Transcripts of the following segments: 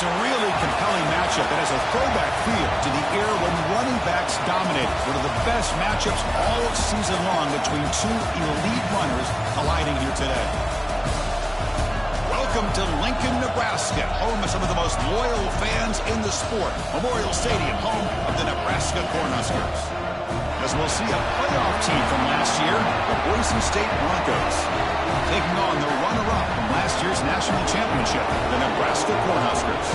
a really compelling matchup that has a throwback feel to the era when running backs dominated. One of the best matchups all season long between two elite runners colliding here today. Welcome to Lincoln, Nebraska, home of some of the most loyal fans in the sport. Memorial Stadium, home of the Nebraska Cornhuskers. As we'll see a playoff team from last year, the Boise State Broncos, taking on the runner-up from last year's national championship, the Nebraska Cornhuskers.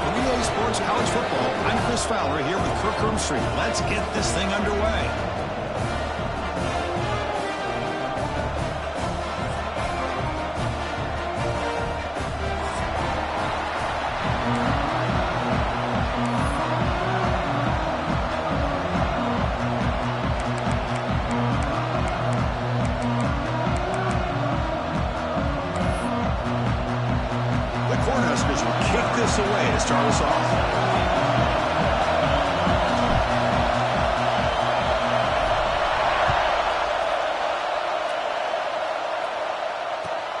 For EA Sports College Football, I'm Chris Fowler here with Kirk Hermstreet. Let's get this thing underway. Away to start us off.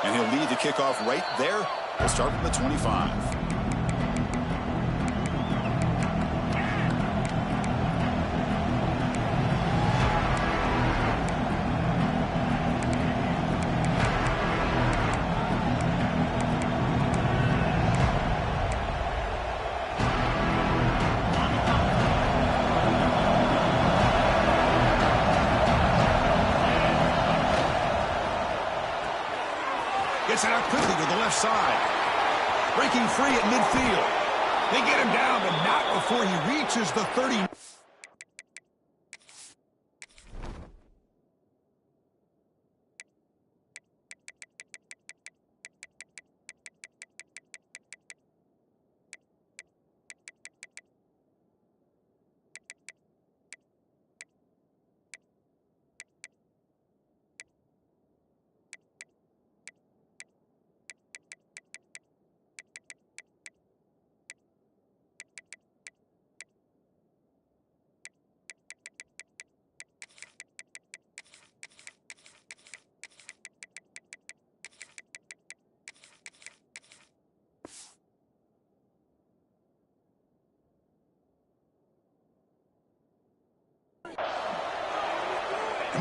And he'll lead the kickoff right there. We'll start from the 25. Gets it out quickly to the left side. Breaking free at midfield. They get him down, but not before he reaches the 30.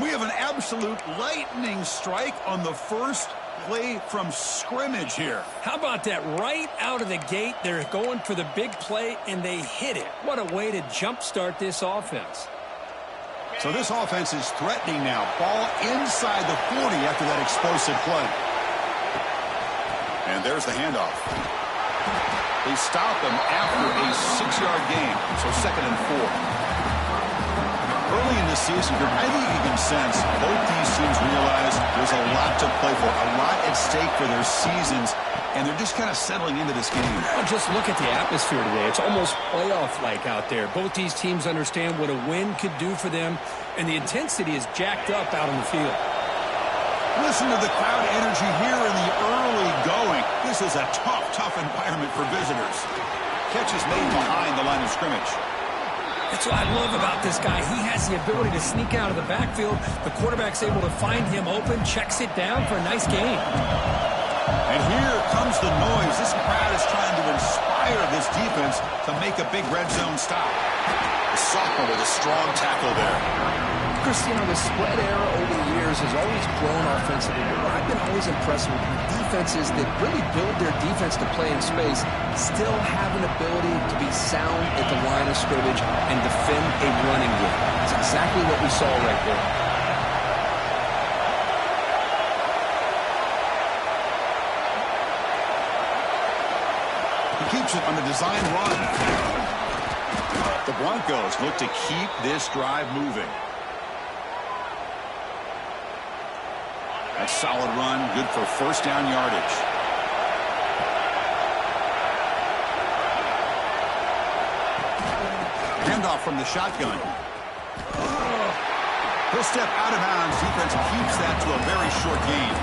We have an absolute lightning strike on the first play from scrimmage here. How about that? Right out of the gate, they're going for the big play, and they hit it. What a way to jumpstart this offense. So this offense is threatening now. Ball inside the 40 after that explosive play. And there's the handoff. They stop him after a 6-yard gain, so 2nd and 4. Early in the season, I think you can sense both these teams realize there's a lot to play for, a lot at stake for their seasons, and they're just kind of settling into this game. Well, just look at the atmosphere today. It's almost playoff-like out there. Both these teams understand what a win could do for them, and the intensity is jacked up out on the field. Listen to the crowd energy here in the early going. This is a tough environment for visitors. Catch is made behind the line of scrimmage. That's what I love about this guy. He has the ability to sneak out of the backfield. The quarterback's able to find him open, checks it down for a nice gain. And here comes the noise. This crowd is trying to inspire this defense to make a big red zone stop. The sophomore with a strong tackle there. Cristiano, the spread era over the years has always grown offensively, but what I've been always impressed with defenses that really build their defense to play in space still have an ability to be sound at the line of scrimmage and defend a running game. That's exactly what we saw right there. He keeps it on the design run. The Broncos look to keep this drive moving. That solid run, good for first down yardage. Handoff from the shotgun. He'll step out of bounds. Defense keeps that to a very short gain.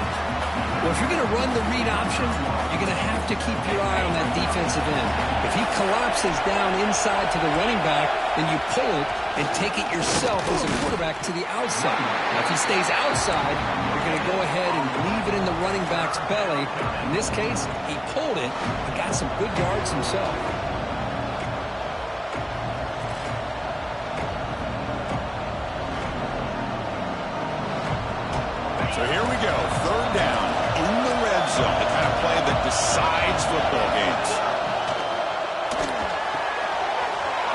Well, if you're going to run the read option, you're going to have to keep your eye on that defensive end. If he collapses down inside to the running back, then you pull it and take it yourself as a quarterback to the outside. Now, if he stays outside, you're going to go ahead and leave it in the running back's belly. In this case, he pulled it and got some good yards himself. So here we go, third down in the red zone, the kind of play that decides football games.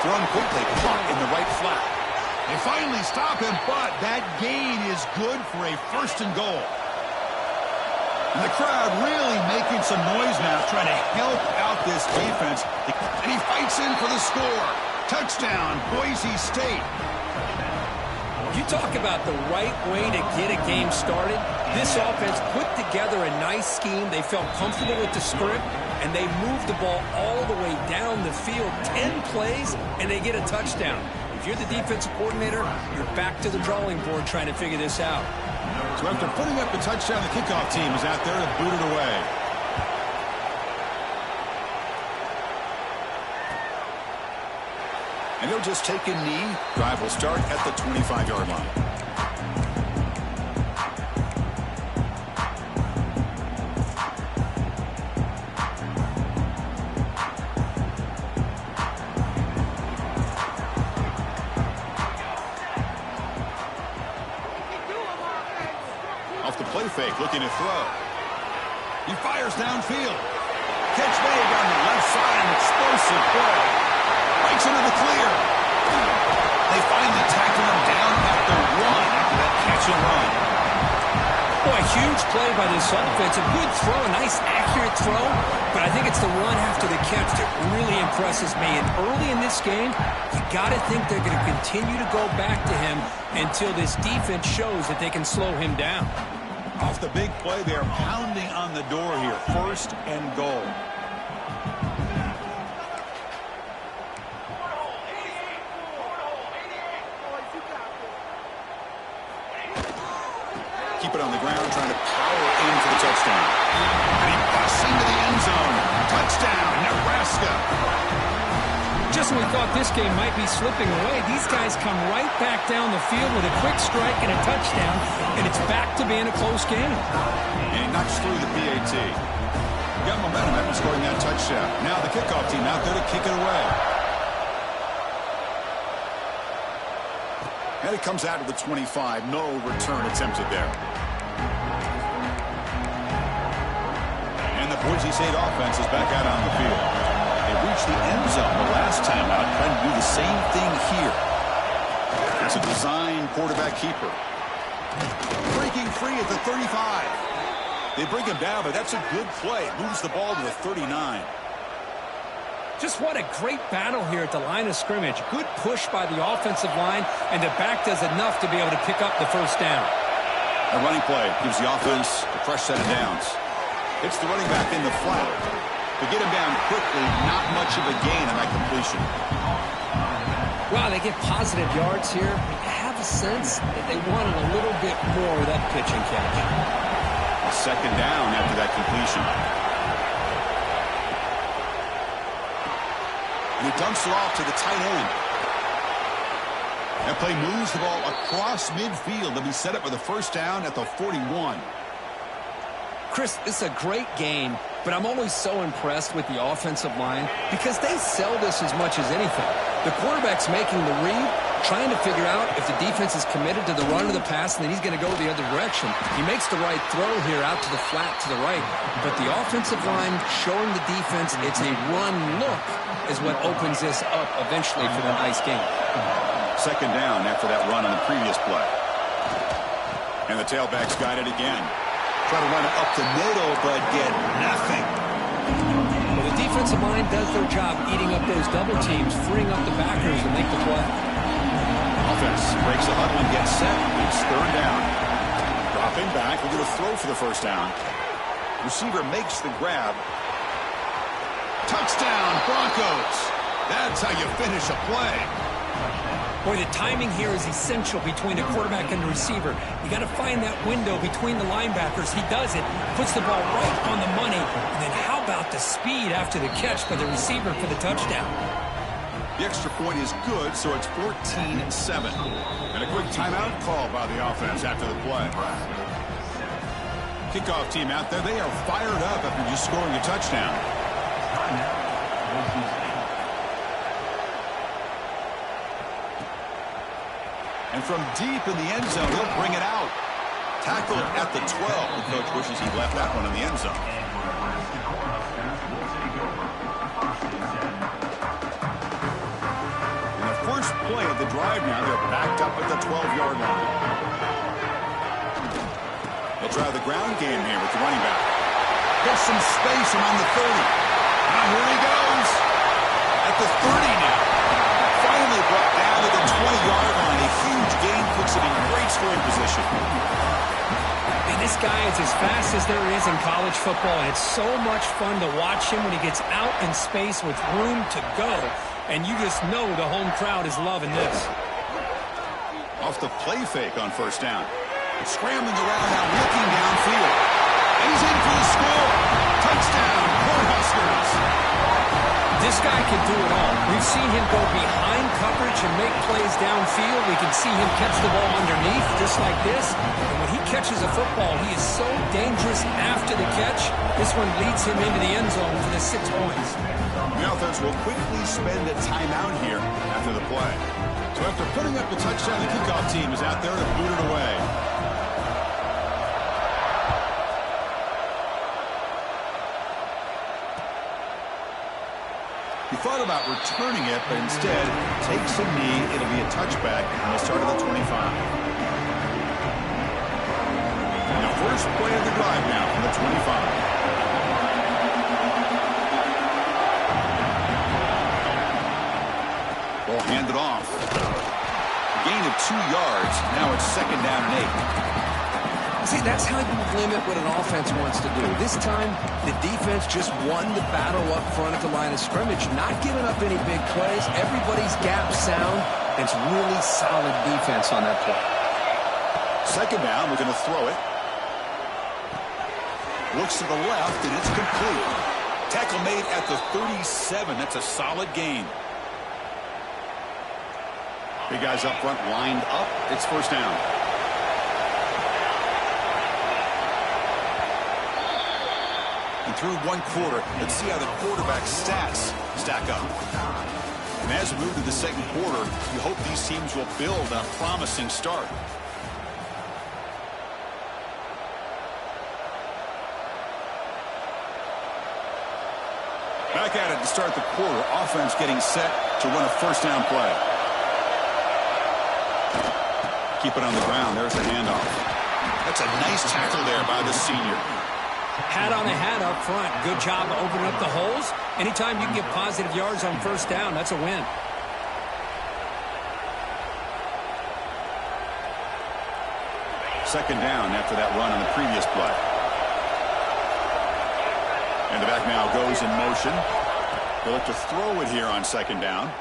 Thrown quickly, caught in the right flat. They finally stop him, but that gain is good for a first and goal. And the crowd really making some noise now, trying to help out this defense. And he fights in for the score. Touchdown, Boise State. You talk about the right way to get a game started. This offense put together a nice scheme. They felt comfortable with the script, and they moved the ball all the way down the field. 10 plays, and they get a touchdown. If you're the defensive coordinator, you're back to the drawing board trying to figure this out. So after putting up the touchdown, the kickoff team is out there to boot it away. And they'll just take a knee. Drive will start at the 25-yard line. Off the play fake, looking to throw. He fires downfield. Catch made on the left side, an explosive play. Breaks into the clear. They finally tackle him down at the one after that catch and run. Boy, huge play by this offense. A good throw, a nice accurate throw, but I think it's the run after the catch that really impresses me. And early in this game, you got to think they're going to continue to go back to him until this defense shows that they can slow him down. Off the big play, they are pounding on the door here. First and goal. Keep it on the ground, trying to power in for the touchdown. And he busts into the end zone. Touchdown, Nebraska. Just when we thought this game might be slipping away, these guys come right back down the field with a quick strike and a touchdown, and it's back to being a close game. And he knocks through the PAT. Got momentum after scoring that touchdown. Now the kickoff team out there to kick it away. And it comes out to the 25. No return attempted there. And the Boise State offense is back out on the field. They reached the end zone the last time out, trying to do the same thing here. It's a design quarterback keeper. Breaking free at the 35. They bring him down, but that's a good play. Moves the ball to the 39. Just what a great battle here at the line of scrimmage. Good push by the offensive line, and the back does enough to be able to pick up the first down. A running play gives the offense a fresh set of downs. It's the running back in the flat. To get him down quickly, not much of a gain on that completion. Wow, they get positive yards here. I have a sense that they wanted a little bit more of that pitch and catch. A second down after that completion. And he dumps it off to the tight end. That play moves the ball across midfield to be set up with a first down at the 41. Chris, this is a great game, but I'm always so impressed with the offensive line because they sell this as much as anything. The quarterback's making the read, trying to figure out if the defense is committed to the run or the pass, and then he's going to go the other direction. He makes the right throw here out to the flat to the right, but the offensive line showing the defense it's a run look is what opens this up eventually for the nice game. Second down after that run on the previous play. And the tailback's got it again. Try to run it up the middle, but get nothing. Well, the defensive line does their job eating up those double teams, freeing up the backers to make the play. Offense breaks the huddle and gets set. It's third down. Dropping back. We're going to throw for the first down. Receiver makes the grab. Touchdown, Broncos. That's how you finish a play. Boy, the timing here is essential between the quarterback and the receiver. You got to find that window between the linebackers. He does it, puts the ball right on the money. And then how about the speed after the catch by the receiver for the touchdown? The extra point is good, so it's 14-7. And a quick timeout called by the offense after the play. Kickoff team out there, they are fired up after just scoring a touchdown. And from deep in the end zone, he'll bring it out. Tackled at the 12. The coach wishes he left that one in the end zone. And the first play of the drive now, they're backed up at the 12-yard line. They'll try the ground game here with the running back. Gets some space around the 30. Now here he goes. At the 30 now. Finally brought down to the 20-yard line. A huge gain puts him in great scoring position. And this guy is as fast as there is in college football. And it's so much fun to watch him when he gets out in space with room to go. And you just know the home crowd is loving this. Off the play fake on first down. Scrambling around now, looking downfield. And he's in for the score. Touchdown, Cornhuskers. This guy can do it all. We've seen him go behind coverage and make plays downfield. We can see him catch the ball underneath, just like this. And when he catches a football, he is so dangerous after the catch. This one leads him into the end zone for the 6 points. The offense will quickly spend a timeout here after the play. So after putting up the touchdown, the kickoff team is out there to boot it away. He thought about returning it, but instead takes a knee. It'll be a touchback, and he'll start at the 25. And the first play of the drive now from the 25. Ball handed off. A gain of 2 yards. Now it's second down and 8. See, that's how you limit what an offense wants to do. This time, the defense just won the battle up front at the line of scrimmage, not giving up any big plays. Everybody's gap sound. It's really solid defense on that play. Second down, we're going to throw it. Looks to the left, and it's complete. Tackle made at the 37. That's a solid gain. Big guys up front lined up. It's first down. And through one quarter, let's see how the quarterback's stats stack up. And as we move to the second quarter, you hope these teams will build on a promising start. Back at it to start the quarter. Offense getting set to run a first down play. Keep it on the ground. There's the handoff. That's a nice tackle there by the senior. Hat on a hat up front. Good job of opening up the holes. Anytime you can get positive yards on first down, that's a win. Second down after that run on the previous play. And the back now goes in motion. They'll look to throw it here on second down.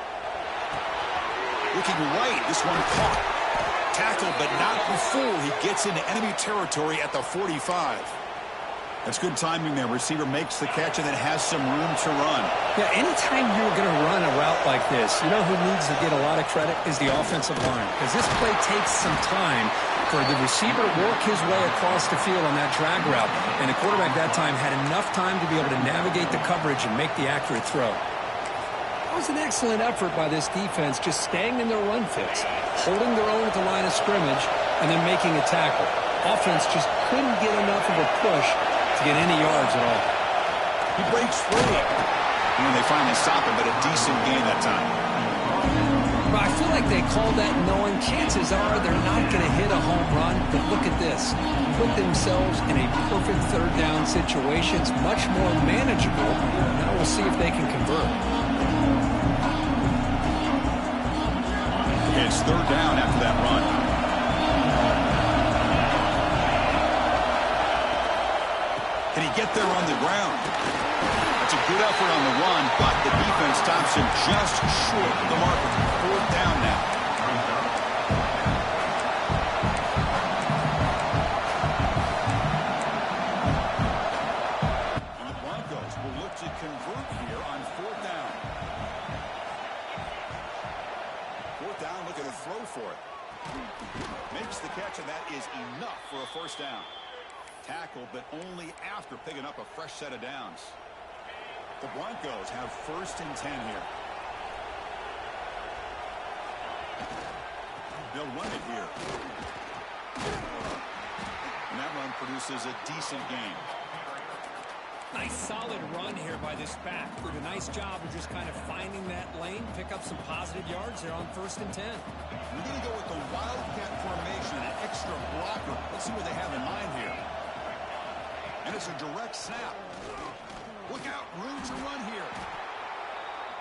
Looking right. This one caught. Tackled, but not before he gets into enemy territory at the 45. That's good timing there. Receiver makes the catch and then has some room to run. Yeah, anytime you're going to run a route like this, you know who needs to get a lot of credit is the offensive line. Because this play takes some time for the receiver to work his way across the field on that drag route. And the quarterback that time had enough time to be able to navigate the coverage and make the accurate throw. That was an excellent effort by this defense, just staying in their run fits, holding their own at the line of scrimmage, and then making a tackle. Offense just couldn't get enough of a push to get any yards at all. He breaks free. And they finally stop him, but a decent gain that time. But I feel like they called that knowing chances are they're not going to hit a home run. But look at this. Put themselves in a perfect third down situation. It's much more manageable. Now we'll see if they can convert. It's third down after that run. Can he get there on the ground? That's a good effort on the run, but the defense stops him just short of the marker. Fourth down now. And the Broncos will look to convert here on fourth down. Fourth down, looking to throw for it. Makes the catch, and that is enough for a first down. tackle, but only after picking up a fresh set of downs. The Broncos have 1st and 10 here. They'll run it here. And that run produces a decent gain. Nice solid run here by this back. Did a nice job of just kind of finding that lane, pick up some positive yards there on 1st and 10. We're going to go with the Wildcat formation, an extra blocker. Let's see what they have in mind here. And it's a direct snap. Look out, room to run here.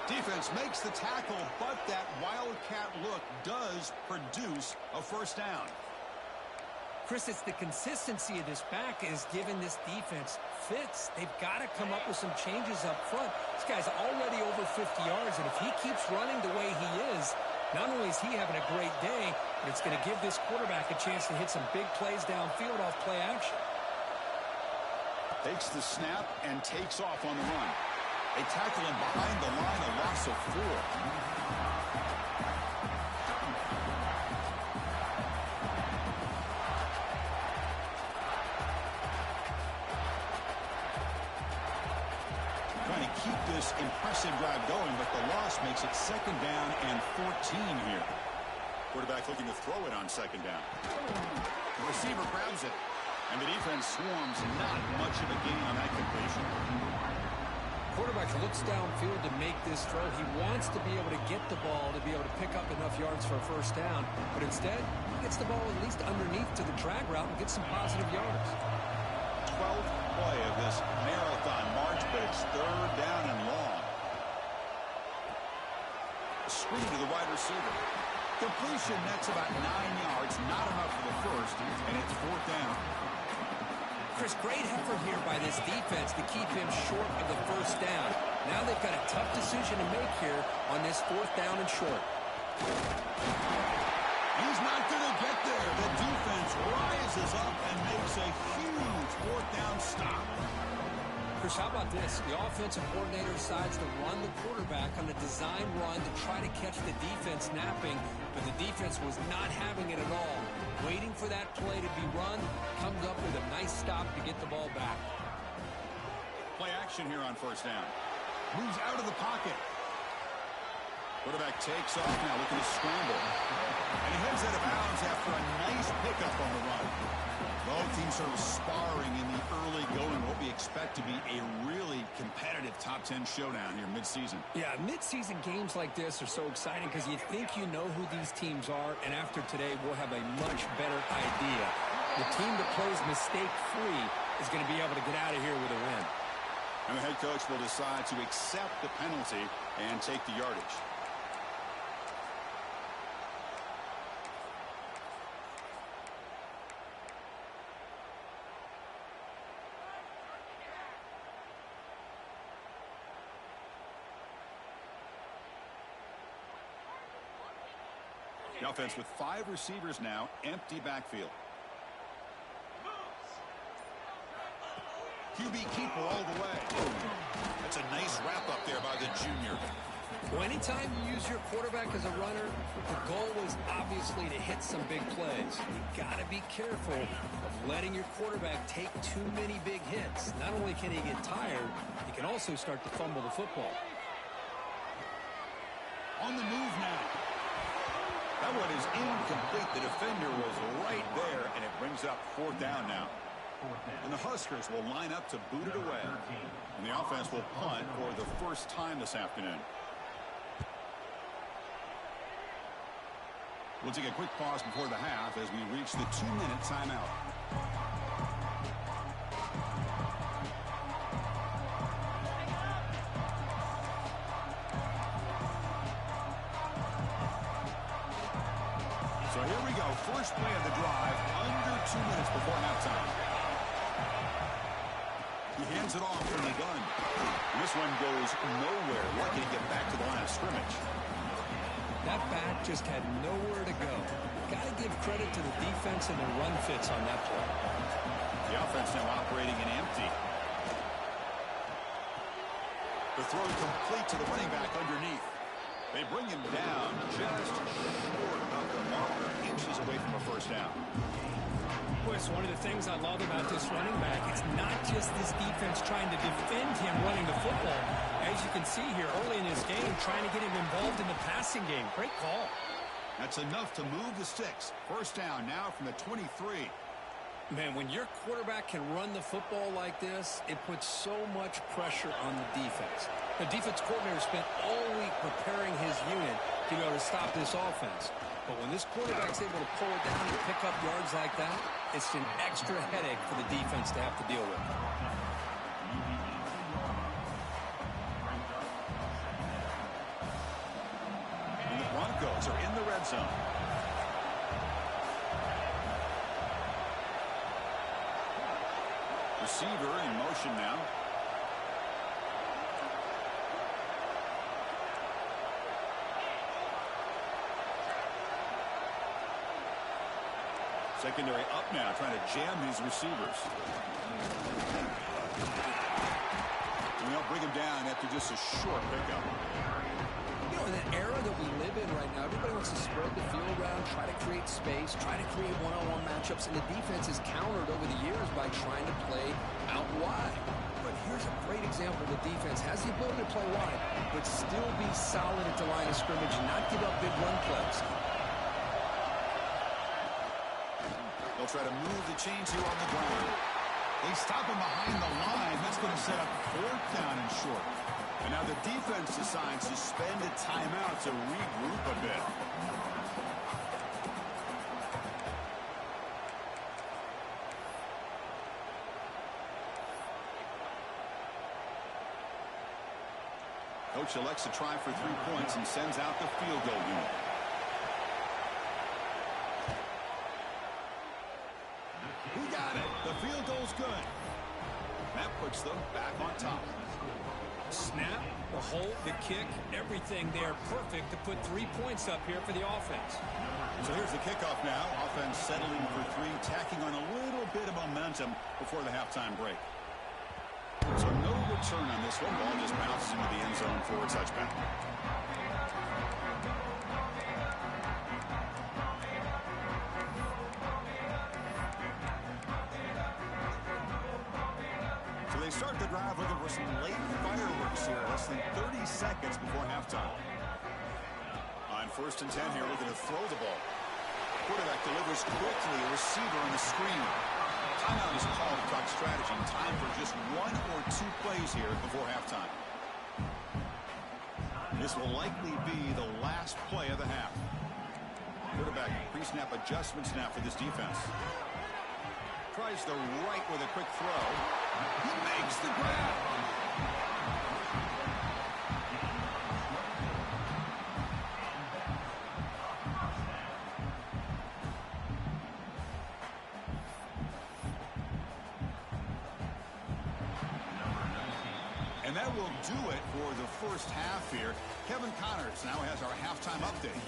Defense makes the tackle, but that Wildcat look does produce a 1st down. Chris, it's the consistency of this back is giving this defense fits. They've got to come up with some changes up front. This guy's already over 50 yards, and if he keeps running the way he is, not only is he having a great day, but it's going to give this quarterback a chance to hit some big plays downfield off play action. Takes the snap and takes off on the run. They tackle him behind the line, a loss of 4. Trying to keep this impressive drive going, but the loss makes it 2nd down and 14 here. Quarterback looking to throw it on 2nd down. The receiver grabs it, and the defense swarms. Not much of a gain on that completion. Quarterback looks downfield to make this throw. He wants to be able to get the ball to be able to pick up enough yards for a 1st down, but instead, he gets the ball at least underneath to the drag route and gets some positive yards. 12th play of this marathon march, but it's 3rd down and long. Screen to the wide receiver. Completion nets about 9 yards, not enough for the 1st, and it's 4th down. Chris, great effort here by this defense to keep him short of the 1st down. Now they've got a tough decision to make here on this 4th down and short. He's not going to get there. The defense rises up and makes a huge 4th down stop. Chris, how about this? The offensive coordinator decides to run the quarterback on a design run to try to catch the defense napping, but the defense was not having it at all. Waiting for that play to be run, comes up with a nice stop to get the ball back. Play action here on 1st down. Moves out of the pocket. Quarterback takes off now, looking to scramble. And he heads out of bounds after a nice pickup on the run. Both teams sort of sparring in the early going, what we expect to be a really competitive top 10 showdown here mid-season. Yeah, mid-season games like this are so exciting because you think you know who these teams are, and after today, we'll have a much better idea. The team that plays mistake-free is going to be able to get out of here with a win. And the head coach will decide to accept the penalty and take the yardage. The offense with 5 receivers now, empty backfield. QB keeper all the way. That's a nice wrap up there by the junior. Well, anytime you use your quarterback as a runner, the goal is obviously to hit some big plays. You got to be careful of letting your quarterback take too many big hits. Not only can he get tired, he can also start to fumble the football. On the move now. That one is incomplete. The defender was right there, and it brings up 4th down now. And the Huskers will line up to boot it away. And the offense will punt for the first time this afternoon. We'll take a quick pause before the half as we reach the 2-minute timeout. So here we go. First play of the drive, under 2 minutes before halftime. He hands it off from the gun. And this one goes nowhere. Lucky to get back to the line of scrimmage. That back just had nowhere to go. Got to give credit to the defense and the run fits on that play. The offense now operating in empty. The throw complete to the running back underneath. They bring him down just short of the marker, inches away from a first down. Well, Chris, one of the things I love about this running back, it's not just this defense trying to defend him running the football. As you can see here early in this game, trying to get him involved in the passing game. Great call. That's enough to move the sticks. First down now from the 23. Man, when your quarterback can run the football like this, it puts so much pressure on the defense. The defense coordinator spent all week preparing his unit to be able to stop this offense. But when this quarterback's able to pull it down and pick up yards like that, it's an extra headache for the defense to have to deal with. And the Broncos are in the red zone. Receiver in motion now. Secondary up now, trying to jam these receivers. And they'll bring him down after just a short pickup. You know, in the era that we live in right now, everybody wants to spread the field around, try to create space, try to create one-on-one matchups, and the defense is countered over the years by trying to play out wide. But here's a great example. The defense has the ability to play wide, but still be solid at the line of scrimmage and not give up big run plays. They'll try to move the chains here on the ground. They stop him behind the line. That's going to set up fourth down and short. And now the defense decides to spend a timeout to regroup a bit. Coach elects to try for 3 points and sends out the field goal unit. He got it. The field goal's good. That puts them back on top. Snap, the hold, the kick, everything there perfect to put 3 points up here for the offense. So here's the kickoff now. Offense settling for 3, tacking on a little bit of momentum before the halftime break. So no return on this one. Ball just bounces into the end zone for a touchback. They start the drive looking for some late fireworks here. Less than 30 seconds before halftime. On 1st and 10 here, looking to throw the ball. Quarterback delivers quickly. A receiver on the screen. Timeout is called to talk strategy. Time for just 1 or 2 plays here before halftime. This will likely be the last play of the half. Quarterback pre-snap adjustments now for this defense. Tries the right with a quick throw. He makes the grab. And that will do it for the first half here. Kevin Connors now has our halftime update.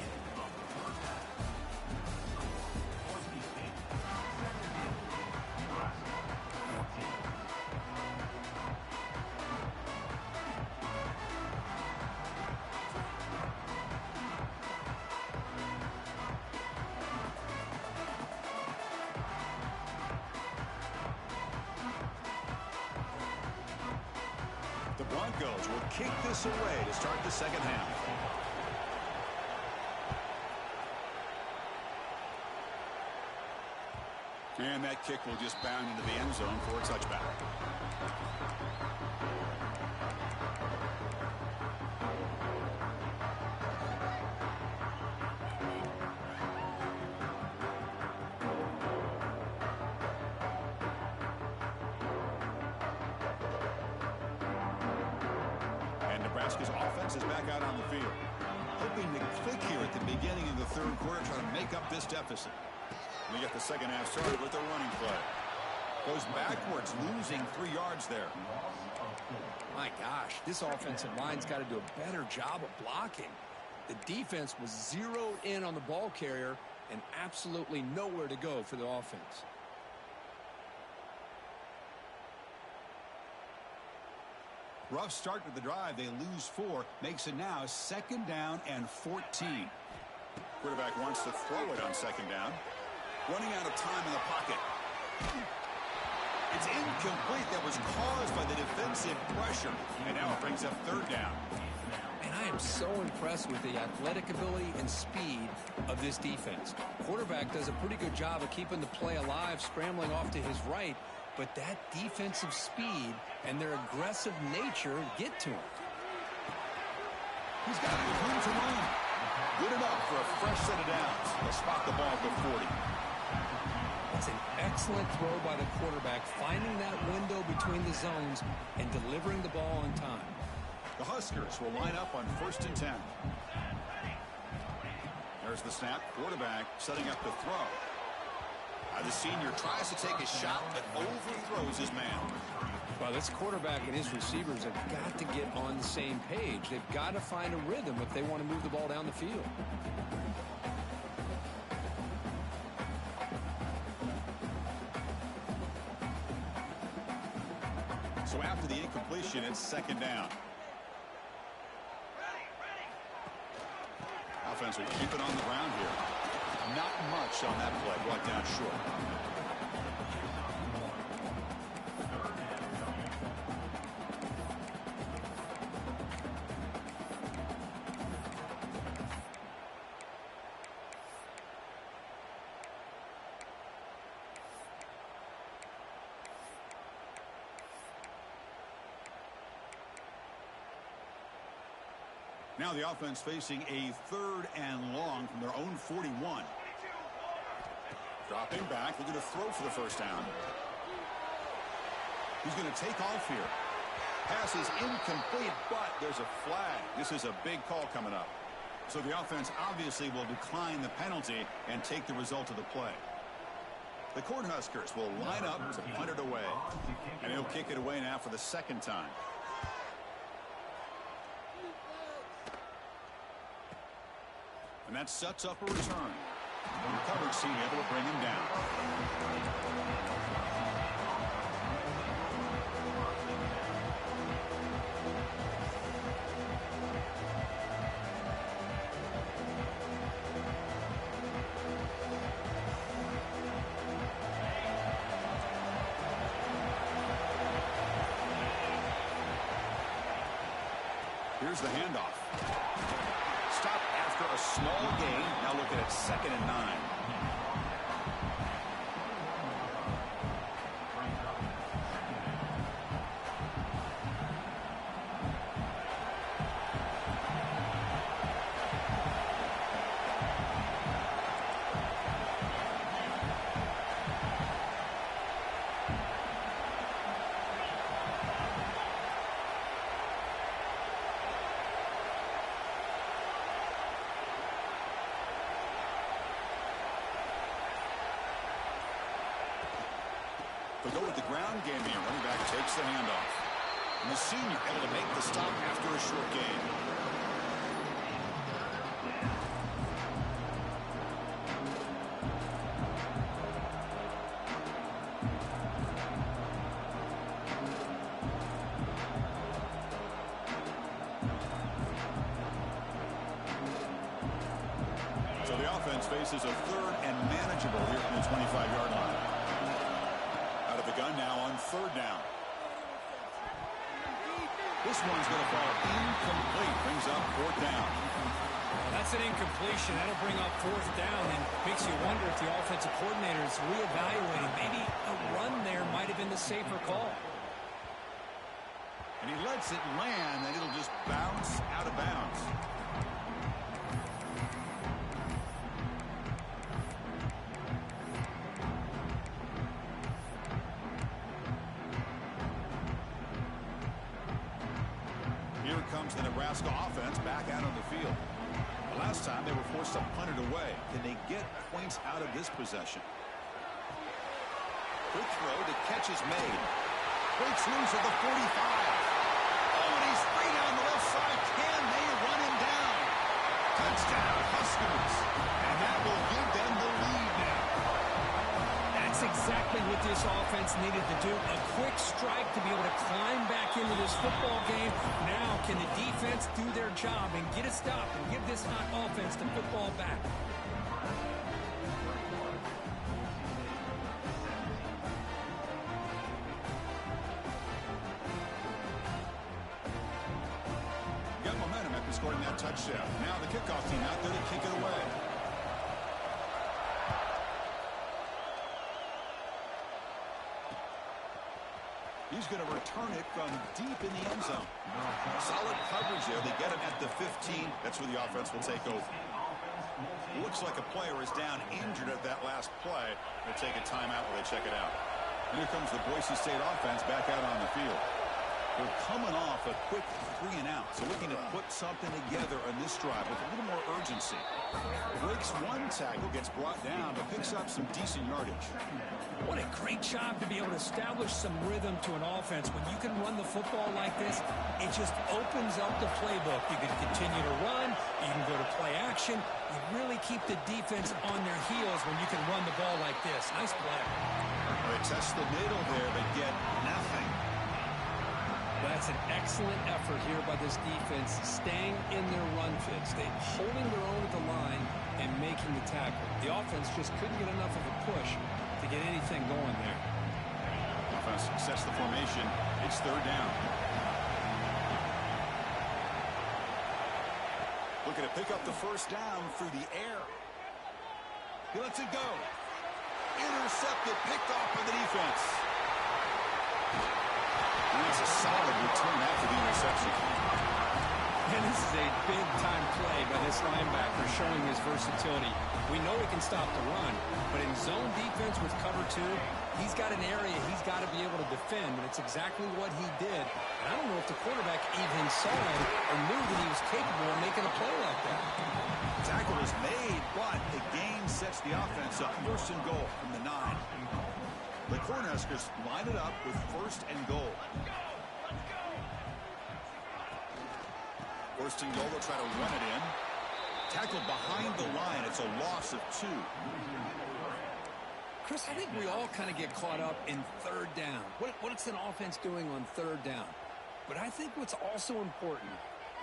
The Broncos will kick this away to start the second half. And that kick will just bound into the end zone for a touchback. Nebraska's offense is back out on the field. Hoping to click here at the beginning of the third quarter, trying to make up this deficit. We get the second half started with a running play. Goes backwards, losing 3 yards there. My gosh, this offensive line's got to do a better job of blocking. The defense was zeroed in on the ball carrier and absolutely nowhere to go for the offense. Rough start to the drive. They lose 4. Makes it now 2nd down and 14. Quarterback wants to throw it on 2nd down. Running out of time in the pocket. It's incomplete. That was caused by the defensive pressure. And now it brings up third down. And I am so impressed with the athletic ability and speed of this defense. Quarterback does a pretty good job of keeping the play alive, scrambling off to his right, but that defensive speed and their aggressive nature get to him. He's got room to run. Good enough for a fresh set of downs. He'll spot the ball at the 40. That's an excellent throw by the quarterback, finding that window between the zones and delivering the ball on time. The Huskers will line up on 1st and 10. There's the snap. Quarterback setting up the throw. The senior tries to take a shot but overthrows his man. Well, this quarterback and his receivers have got to get on the same page. They've got to find a rhythm if they want to move the ball down the field. So after the incompletion, it's 2nd down. Offense will keep it on the ground here. Not much on that play. Brought down short. Now the offense facing a 3rd and long from their own 41. Dropping back, looking to throw for the first down. He's going to take off here. Pass is incomplete, but there's a flag. This is a big call coming up. So the offense obviously will decline the penalty and take the result of the play. The Cornhuskers will line up to punt it away. And he'll kick it away now for the 2nd time. And that sets up a return. The coverage team able to bring him down. Here's the handoff. Stop after a small gain. Now looking at 2nd and 9. They'll go with the ground game here. Running back takes the handoff. And the senior able to make the stop after a short gain. So the offense faces a 3rd and manageable here from the 25-yard line. Out of the gun now on 3rd down. This one's going to fall incomplete. Brings up 4th down. That's an incompletion. That'll bring up 4th down and makes you wonder if the offensive coordinator is reevaluating. Maybe a run there might have been the safer call. And he lets it land, and it'll just bounce out of bounds. Here comes the Nebraska offense back out on the field. The last time they were forced to punt it away. Can they get points out of this possession? Quick throw, the catch is made. Breaks loose at the 45. Oh, and he's free down the left side. Can they run him down? Touchdown, Huskers. And that will give them the lead now. That's exactly what this offense needed to do. A quick strike to be able to climb back into this football game. Now can the defense do their job and get a stop and give this hot offense the football back? scoring that touchdown. Now the kickoff team out there to kick it away. He's going to return it from deep in the end zone. Solid coverage there. They get him at the 15. That's where the offense will take over. Looks like a player is down injured at that last play. They'll take a timeout while they check it out. And here comes the Boise State offense back out on the field. They're coming off a quick 3-and-out, so looking to put something together on this drive with a little more urgency. Breaks one tackle, gets brought down, but picks up some decent yardage. What a great job to be able to establish some rhythm to an offense. When you can run the football like this, it just opens up the playbook. You can continue to run, you can go to play action. You really keep the defense on their heels when you can run the ball like this. Nice play. They test the middle there, but get nothing. That's an excellent effort here by this defense, staying in their run fits. They're holding their own at the line and making the tackle. The offense just couldn't get enough of a push to get anything going there. Offense sets the formation. It's third down. Looking to pick up the first down through the air. He lets it go. Intercepted, picked off by the defense. And that's a solid return after the interception. And this is a big-time play by this linebacker showing his versatility. We know he can stop the run, but in zone defense with cover 2, he's got an area he's got to be able to defend, and it's exactly what he did. And I don't know if the quarterback even saw it or knew that he was capable of making a play like that. Tackle is made, but the gain sets the offense up. First and goal from the 9. The Cornhuskers line it up with first and goal. First and goal, they'll try to run it in. Tackled behind the line. It's a loss of 2. Chris, I think we all kind of get caught up in third down. What's an offense doing on third down? But I think what's also important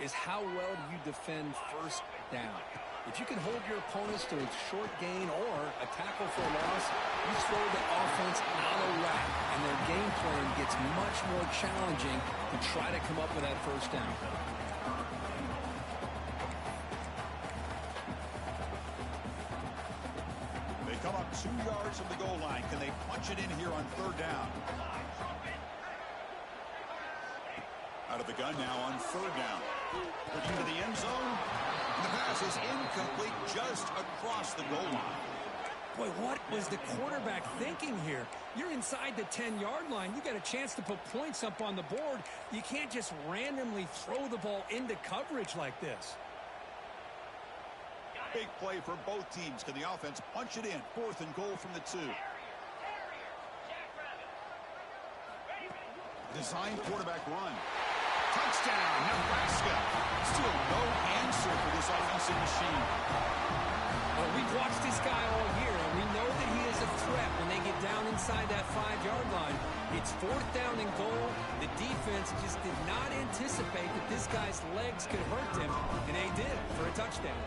is how well do you defend first down. If you can hold your opponents to a short gain or a tackle for a loss, you throw the offense out of whack, and their game plan gets much more challenging to try to come up with that first down. They come up 2 yards from the goal line. Can they punch it in here on third down? Out of the gun now on third down. Looking to the end zone. And the pass is incomplete just across the goal line. Boy, what was the quarterback thinking here? You're inside the 10-yard line. You got a chance to put points up on the board. You can't just randomly throw the ball into coverage like this. Big play for both teams. Can the offense punch it in? Fourth and goal from the 2. Design quarterback run. Touchdown, Nebraska. Still no answer for this offensive machine. Well, we've watched this guy all year, and we know that he is a threat when they get down inside that 5-yard line. It's fourth down and goal. The defense just did not anticipate that this guy's legs could hurt him, and they did for a touchdown.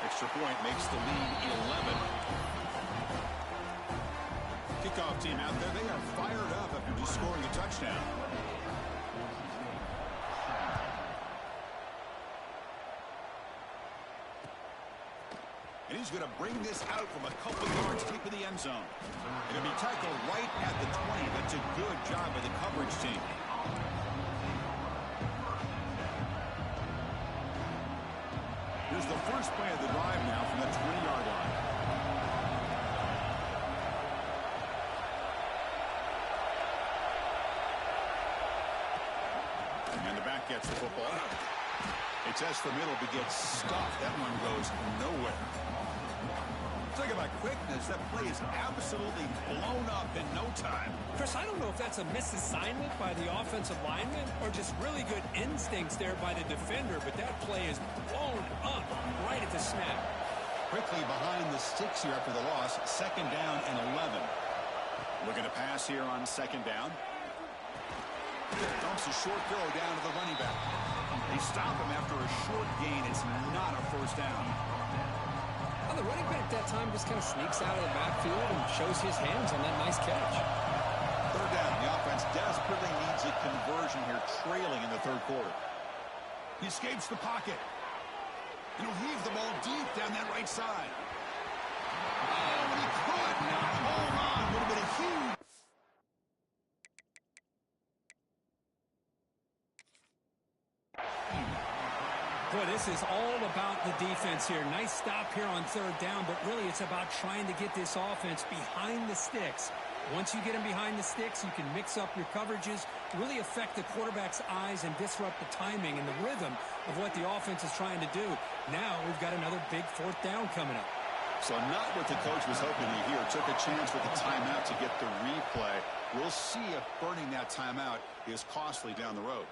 Extra point makes the lead 11. Kickoff team out there. They are fired up after just scoring a touchdown. And he's going to bring this out from a couple yards deep in the end zone. It'll be tackled right at the 20. That's a good job by the coverage team. Here's the first play of the drive now from the 20-yard line. And the back gets the football. It's S for middle, but gets stuffed. That one goes nowhere. Talk about quickness. That play is absolutely blown up in no time. Chris, I don't know if that's a misassignment by the offensive lineman or just really good instincts there by the defender, but that play is blown up right at the snap. Quickly behind the sticks here after the loss. Second down and 11. Looking to pass here on second down. Dumps a short throw down to the running back. They stop him after a short gain. It's not a first down. Well, the running back that time just kind of sneaks out of the backfield and shows his hands on that nice catch. Third down. The offense desperately needs a conversion here, trailing in the third quarter. He escapes the pocket. And he'll heave the ball deep down that right side. Oh, and he could not hold on. Would have been a huge... Boy, this is all about the defense here. Nice stop here on third down, but really it's about trying to get this offense behind the sticks. Once you get them behind the sticks, you can mix up your coverages, really affect the quarterback's eyes and disrupt the timing and the rhythm of what the offense is trying to do. Now we've got another big fourth down coming up. So not what the coach was hoping to hear. Took a chance with the timeout to get the replay. We'll see if burning that timeout is costly down the road.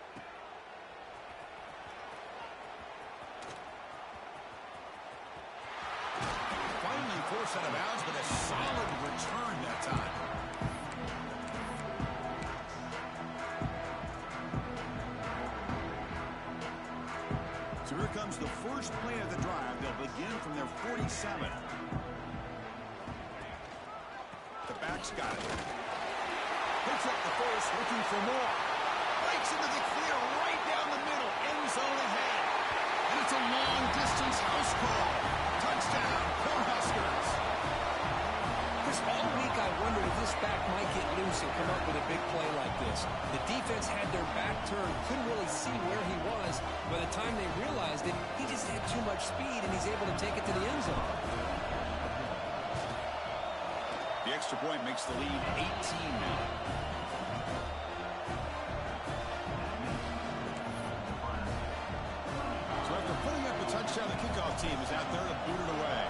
Finally forced out of bounds, but a solid return that time. So here comes the first play of the drive. They'll begin from their 47. The back's got it. Picks up the first, looking for more. Breaks into the clear right down the middle. End zone ahead. And it's a long-distance house call. Touchdown, Cornhuskers. Chris, all week I wondered if this back might get loose and come up with a big play like this. The defense had their back turned, couldn't really see where he was. By the time they realized it, he just had too much speed, and he's able to take it to the end zone. The extra point makes the lead 18 now. So after putting up a touchdown, the kickoff team is out there to boot it away.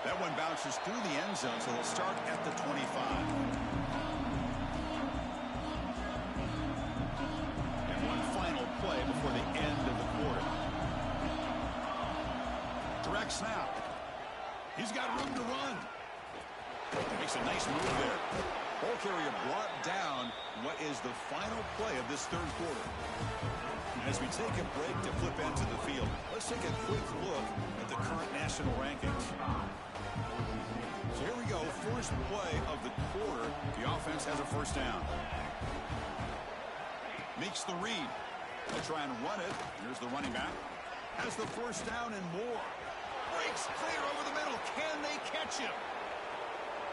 That one bounces through the end zone, so they'll start at the 25. And one final play before the end of the quarter. Direct snap. He's got room to run. Makes a nice move there. Ball carrier brought down what is the final play of this third quarter. As we take a break to flip into the field, let's take a quick look at the current national rankings. So here we go, first play of the quarter. The offense has a first down. Makes the read. They'll try and run it. Here's the running back. Has the first down and more. Breaks clear over the middle. Can they catch him?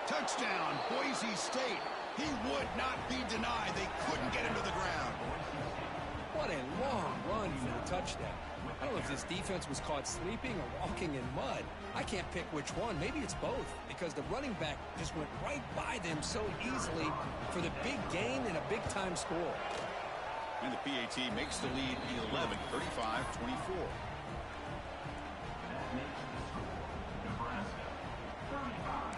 Touchdown, Boise State. He would not be denied. They couldn't get him to the ground. What a long run for a touchdown. I don't know if this defense was caught sleeping or walking in mud. I can't pick which one. Maybe it's both, because the running back just went right by them so easily for the big gain and a big-time score. And the PAT makes the lead 11, 35-24. Nebraska, 35.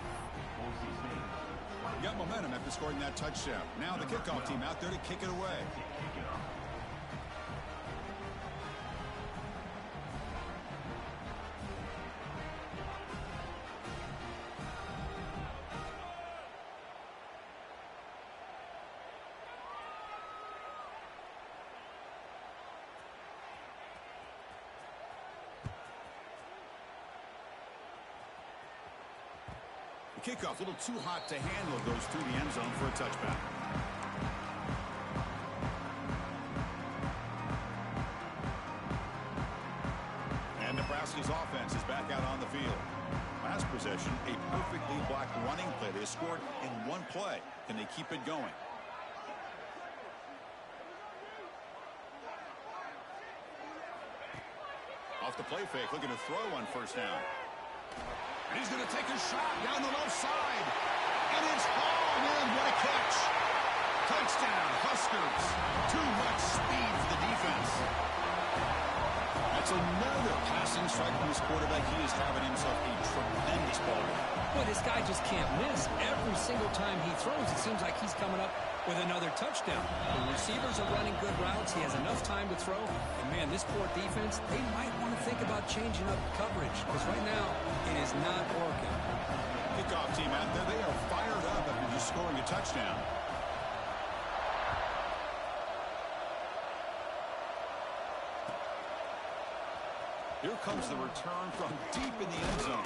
Boise State. Got momentum after scoring that touchdown. Now the kickoff team out there to kick it away. Kickoff, a little too hot to handle, goes through the end zone for a touchback. And Nebraska's offense is back out on the field. Last possession, a perfectly blocked running play. They scored in one play. Can they keep it going? Off the play fake, looking to throw on first down. And he's going to take a shot down the left side. And it's hauled in. What a catch. Touchdown, Huskers. Too much speed for the defense. That's another passing strike from this quarterback. He is having himself a tremendous ball game. Boy, this guy just can't miss. Every single time he throws, it seems like he's coming up with another touchdown. The receivers are running good routes. He has enough time to throw. And, man, this poor defense, they might want to think about changing up coverage, because right now it is not working. Kickoff team out there, they are fired up after just scoring a touchdown. Here comes the return from deep in the end zone.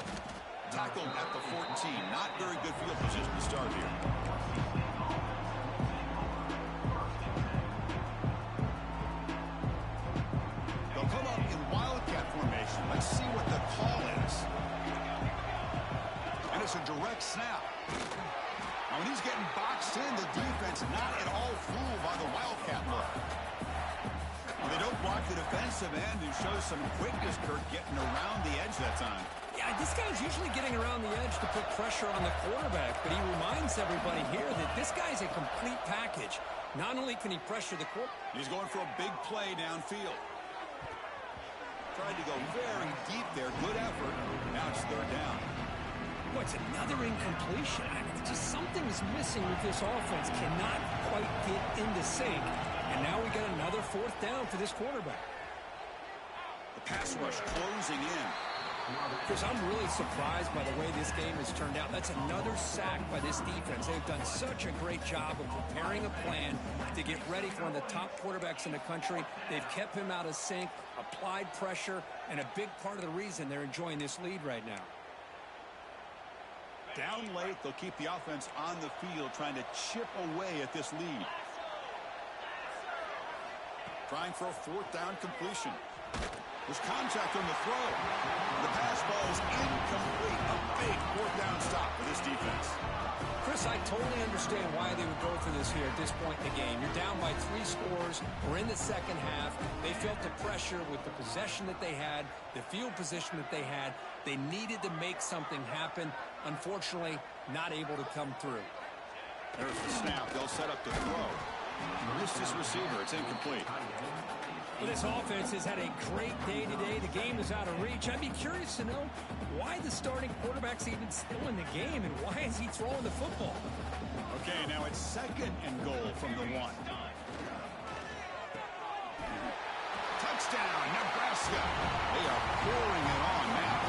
Tackled at the 14. Not very good field position to start here. Direct snap. Now, when he's getting boxed in, the defense not at all fooled by the Wildcat look. Well, they don't block the defensive end and show some quickness, Kurt, getting around the edge that time. Yeah, this guy's usually getting around the edge to put pressure on the quarterback, but he reminds everybody here that this guy's a complete package. Not only can he pressure the quarterback, he's going for a big play downfield. Tried to go very deep there. Good effort. Now it's third down. What's another incompletion? Just something's missing with this offense. Cannot quite get into sync. And now we got another fourth down for this quarterback. The pass rush closing in. Chris, I'm really surprised by the way this game has turned out. That's another sack by this defense. They've done such a great job of preparing a plan to get ready for one of the top quarterbacks in the country. They've kept him out of sync, applied pressure, and a big part of the reason they're enjoying this lead right now. Down late, they'll keep the offense on the field trying to chip away at this lead. Trying for a fourth down completion. There's contact on the throw. The pass ball is incomplete. A big fourth down stop for this defense. Chris, I totally understand why they would go for this here at this point in the game. You're down by 3 scores. We're in the second half. They felt the pressure with the possession that they had, the field position that they had. They needed to make something happen. Unfortunately, not able to come through. There's the snap. They'll set up the throw. Missed his receiver. It's incomplete. Well, this offense has had a great day today. The game is out of reach. I'd be curious to know why the starting quarterback's even still in the game and why is he throwing the football? Okay, now it's second and goal from the 1. Touchdown, Nebraska. They are pouring it on now.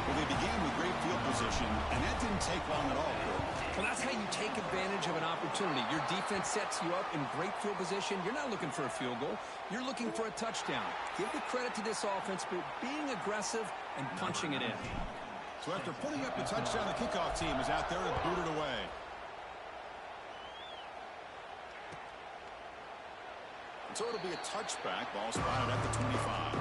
Well, they began with great field position, and that didn't take long at all, Kurt. Well, that's how you take advantage of an opportunity. Your defense sets you up in great field position. You're not looking for a field goal. You're looking for a touchdown. Give the credit to this offense for being aggressive and punching it in. So after putting up the touchdown, the kickoff team is out there to boot it away. And so it'll be a touchback. Ball spotted at the 25.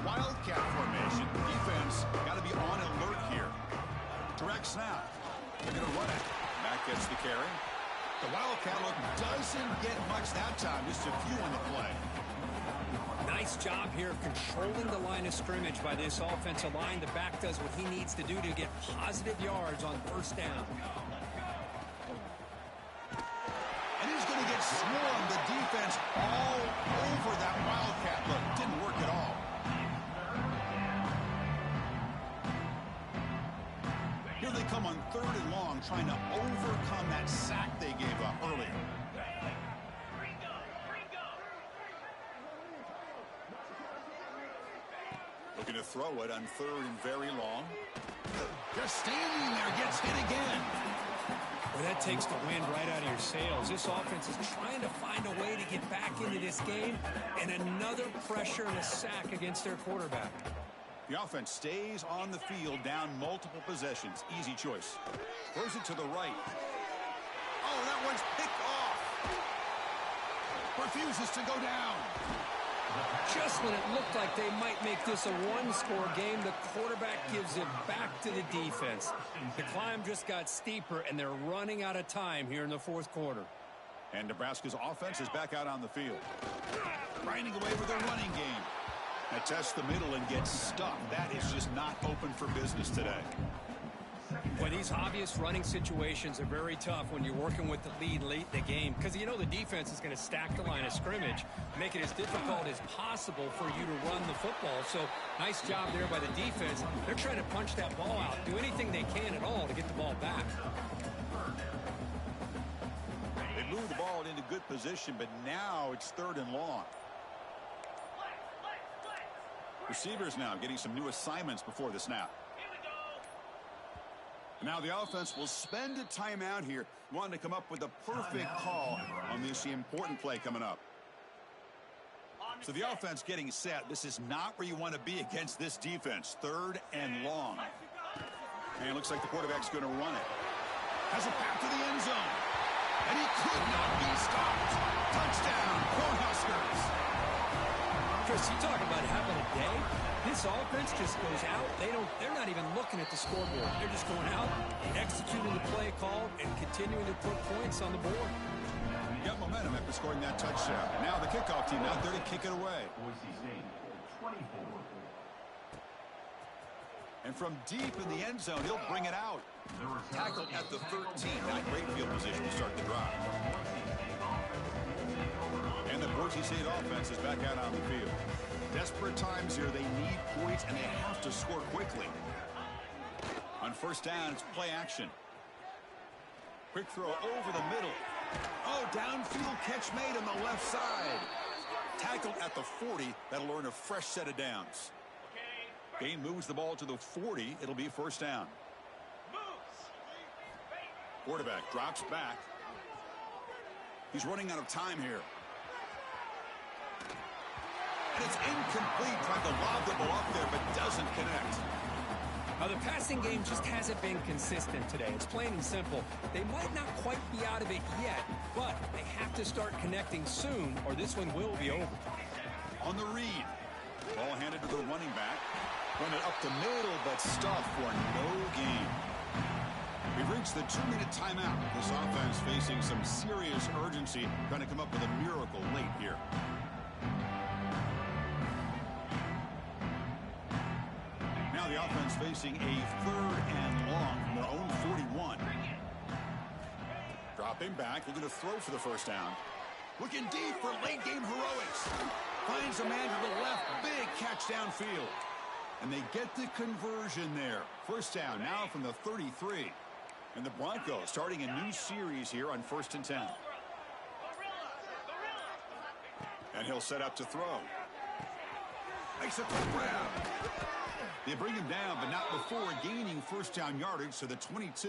Wildcat formation. Defense got to be on alert here. Direct snap. They're going to run it. Back gets the carry. The Wildcat look doesn't get much that time. Just a few on the play. Nice job here of controlling the line of scrimmage by this offensive line. The back does what he needs to do to get positive yards on first down. And he's going to get swarmed. The defense all over that Wildcat look. Didn't work at all. Here they come on third and long, trying to overcome that sack they gave up earlier. Looking to throw it on third and very long. Just standing there, gets hit again. Well, that takes the wind right out of your sails. This offense is trying to find a way to get back into this game, and another pressure and a sack against their quarterback. The offense stays on the field, down multiple possessions. Easy choice. Throws it to the right. Oh, that one's picked off. Refuses to go down. Just when it looked like they might make this a one-score game, the quarterback gives it back to the defense. The climb just got steeper, and they're running out of time here in the fourth quarter. And Nebraska's offense is back out on the field. Grinding away with their running game. That tests the middle and gets stuck. That is just not open for business today. Well, these obvious running situations are very tough when you're working with the lead late in the game because you know the defense is going to stack the line of scrimmage, make it as difficult as possible for you to run the football. So nice job there by the defense. They're trying to punch that ball out, do anything they can at all to get the ball back. They moved the ball into good position, but now it's third and long. Receivers now getting some new assignments before the snap. Now the offense will spend a timeout here, wanting to come up with a perfect call on this important play coming up. So the offense getting set. This is not where you want to be against this defense. Third and long. And it looks like the quarterback's going to run it. Has a pass to the end zone. And he could not be stopped. Touchdown, Cornhuskers. Chris, you talk about having a day. This offense just goes out. They're not even looking at the scoreboard. They're just going out, executing the play call, and continuing to put points on the board. You got momentum after scoring that touchdown. Now the kickoff team out there to kick it away. Boise State, 24. And from deep in the end zone, he'll bring it out. Tackled at the 13. Not great field position to start the drive. And the Boise State offense is back out on the field. Desperate times here. They need points, and they have to score quickly. On first down, it's play action. Quick throw over the middle. Oh, downfield catch made on the left side. Tackled at the 40. That'll earn a fresh set of downs. Gain moves the ball to the 40. It'll be first down. Quarterback drops back. He's running out of time here. And it's incomplete. Tried to lob the ball up there, but doesn't connect. The passing game just hasn't been consistent today. It's plain and simple. They might not quite be out of it yet, but they have to start connecting soon, or this one will be over. On the read. Ball handed to the running back. Run it up the middle, but stuffed for no gain. We've reached the 2-minute timeout. This offense facing some serious urgency, trying to come up with a miracle late here. Now the offense facing a 3rd and long from their own 41. Dropping back, looking to throw for the first down. Looking deep for late game heroics. Finds a man to the left, big catch downfield. And they get the conversion there. First down now from the 33. And the Broncos starting a new series here on 1st and 10. And he'll set up to throw. Makes a quick grab. They bring him down, but not before gaining first down yardage to the 22.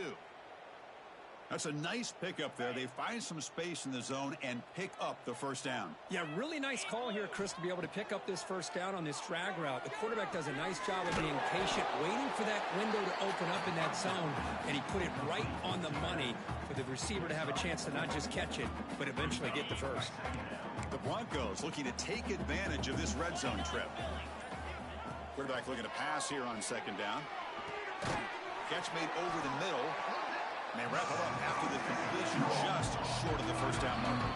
That's a nice pickup there. They find some space in the zone and pick up the first down. Yeah, really nice call here, Chris, to be able to pick up this first down on this drag route. The quarterback does a nice job of being patient, waiting for that window to open up in that zone, and he put it right on the money for the receiver to have a chance to not just catch it, but eventually get the first. The Broncos looking to take advantage of this red zone trip. Quarterback looking to pass here on 2nd down. Catch made over the middle. And they wrap it up after the completion just short of the first down marker.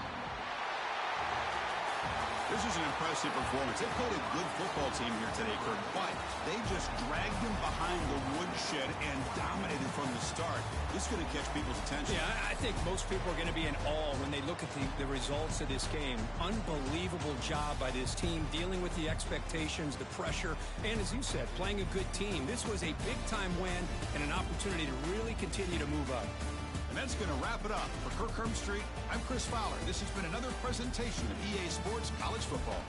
This is an impressive performance. They played a good football team here today, Kirk, but they just dragged them behind the woodshed and dominated from the start. This is going to catch people's attention. Yeah, I think most people are going to be in awe when they look at the results of this game. Unbelievable job by this team, dealing with the expectations, the pressure, and as you said, playing a good team. This was a big-time win and an opportunity to really continue to move up. And that's going to wrap it up. For Kirk Street, I'm Chris Fowler. This has been another presentation of EA Sports College Football.